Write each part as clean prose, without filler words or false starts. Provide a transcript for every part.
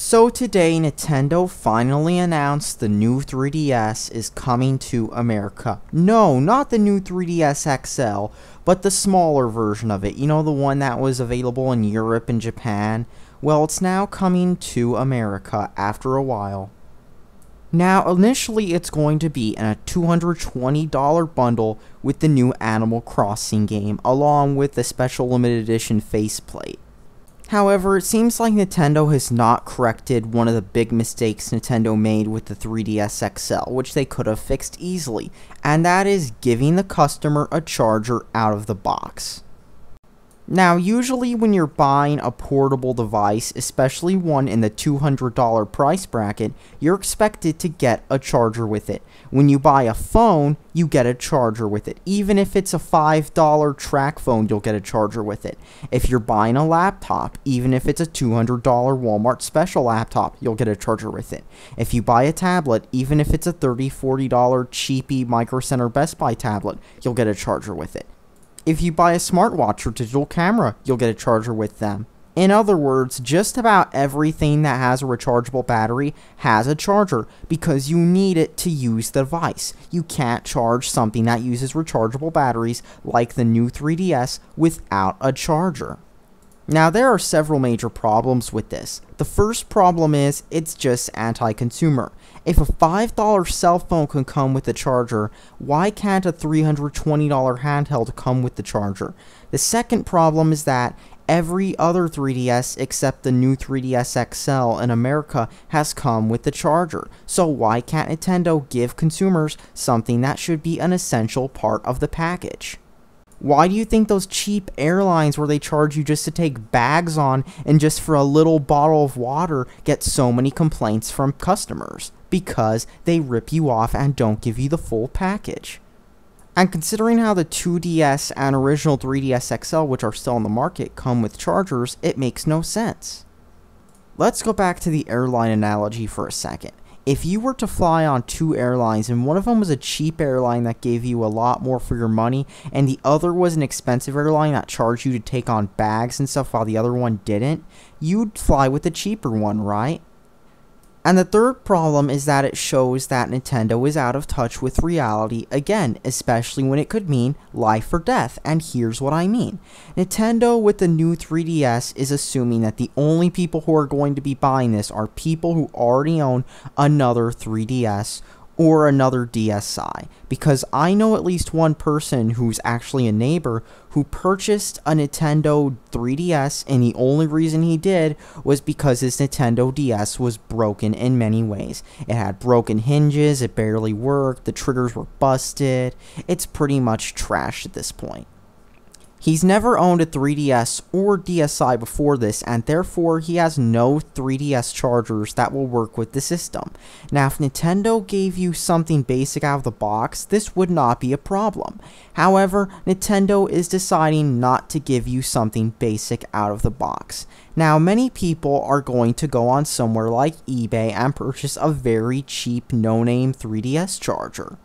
So today, Nintendo finally announced the new 3DS is coming to America. No, not the new 3DS XL, but the smaller version of it. You know, the one that was available in Europe and Japan? Well, it's now coming to America after a while. Now, initially it's going to be in a $220 bundle with the new Animal Crossing game, along with the special limited edition faceplate. However, it seems like Nintendo has not corrected one of the big mistakes Nintendo made with the 3DS XL, which they could have fixed easily, and that is giving the customer a charger out of the box. Now, usually when you're buying a portable device, especially one in the $200 price bracket, you're expected to get a charger with it. When you buy a phone, you get a charger with it. Even if it's a $5 track phone, you'll get a charger with it. If you're buying a laptop, even if it's a $200 Walmart special laptop, you'll get a charger with it. If you buy a tablet, even if it's a $30, $40 cheapy Micro Center Best Buy tablet, you'll get a charger with it. If you buy a smartwatch or digital camera, you'll get a charger with them. In other words, just about everything that has a rechargeable battery has a charger because you need it to use the device. You can't charge something that uses rechargeable batteries like the new 3DS without a charger. Now, there are several major problems with this. The first problem is it's just anti-consumer. If a $5 cell phone can come with a charger, why can't a $320 handheld come with the charger? The second problem is that every other 3DS except the new 3DS XL in America has come with the charger. So why can't Nintendo give consumers something that should be an essential part of the package? Why do you think those cheap airlines where they charge you just to take bags on and just for a little bottle of water get so many complaints from customers? Because they rip you off and don't give you the full package. And considering how the 2DS and original 3DS XL, which are still on the market, come with chargers, it makes no sense. Let's go back to the airline analogy for a second. If you were to fly on two airlines and one of them was a cheap airline that gave you a lot more for your money and the other was an expensive airline that charged you to take on bags and stuff while the other one didn't, you'd fly with the cheaper one, right? And the third problem is that it shows that Nintendo is out of touch with reality again, especially when it could mean life or death, and here's what I mean. Nintendo with the new 3DS is assuming that the only people who are going to be buying this are people who already own another 3DS or another DSi, because I know at least one person who's actually a neighbor who purchased a Nintendo 3DS, and the only reason he did was because his Nintendo DS was broken in many ways. It had broken hinges, it barely worked, the triggers were busted, it's pretty much trashed at this point. He's never owned a 3DS or DSi before this, and therefore he has no 3DS chargers that will work with the system. Now, if Nintendo gave you something basic out of the box, this would not be a problem. However, Nintendo is deciding not to give you something basic out of the box. Now, many people are going to go on somewhere like eBay and purchase a very cheap no-name 3DS charger.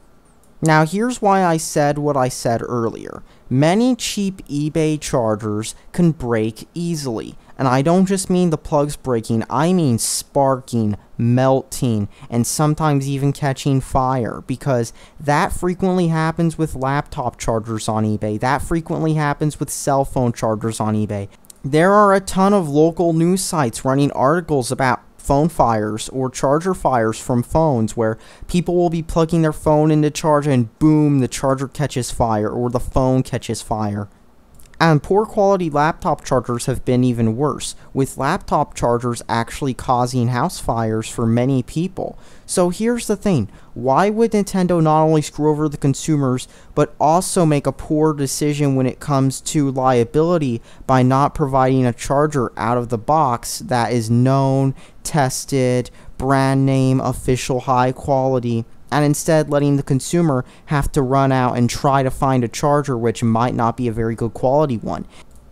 Now, here's why I said what I said earlier. Many cheap eBay chargers can break easily. And I don't just mean the plugs breaking, I mean sparking, melting, and sometimes even catching fire. Because that frequently happens with laptop chargers on eBay. That frequently happens with cell phone chargers on eBay. There are a ton of local news sites running articles about phone fires or charger fires from phones where people will be plugging their phone into charge and boom, the charger catches fire or the phone catches fire. And poor quality laptop chargers have been even worse, with laptop chargers actually causing house fires for many people. So here's the thing, why would Nintendo not only screw over the consumers, but also make a poor decision when it comes to liability by not providing a charger out of the box that is known, tested, brand name, official, high quality, and instead letting the consumer have to run out and try to find a charger which might not be a very good quality one.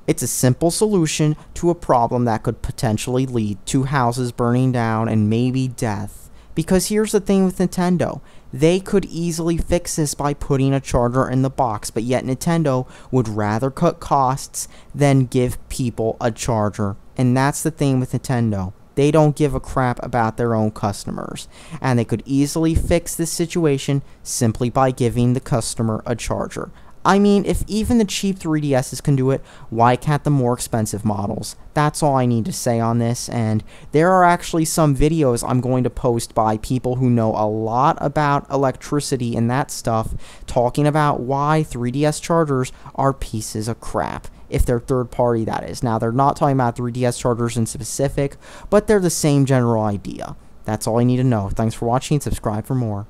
It's a simple solution to a problem that could potentially lead to houses burning down and maybe death. Because here's the thing with Nintendo, they could easily fix this by putting a charger in the box, but yet Nintendo would rather cut costs than give people a charger. And that's the thing with Nintendo. They don't give a crap about their own customers, and they could easily fix this situation simply by giving the customer a charger. I mean, if even the cheap 3DSs can do it, why can't the more expensive models? That's all I need to say on this, and there are actually some videos I'm going to post by people who know a lot about electricity and that stuff, talking about why 3DS chargers are pieces of crap. If they're third party, that is. Now, they're not talking about 3DS chargers in specific, but they're the same general idea. That's all I need to know. Thanks for watching, subscribe for more.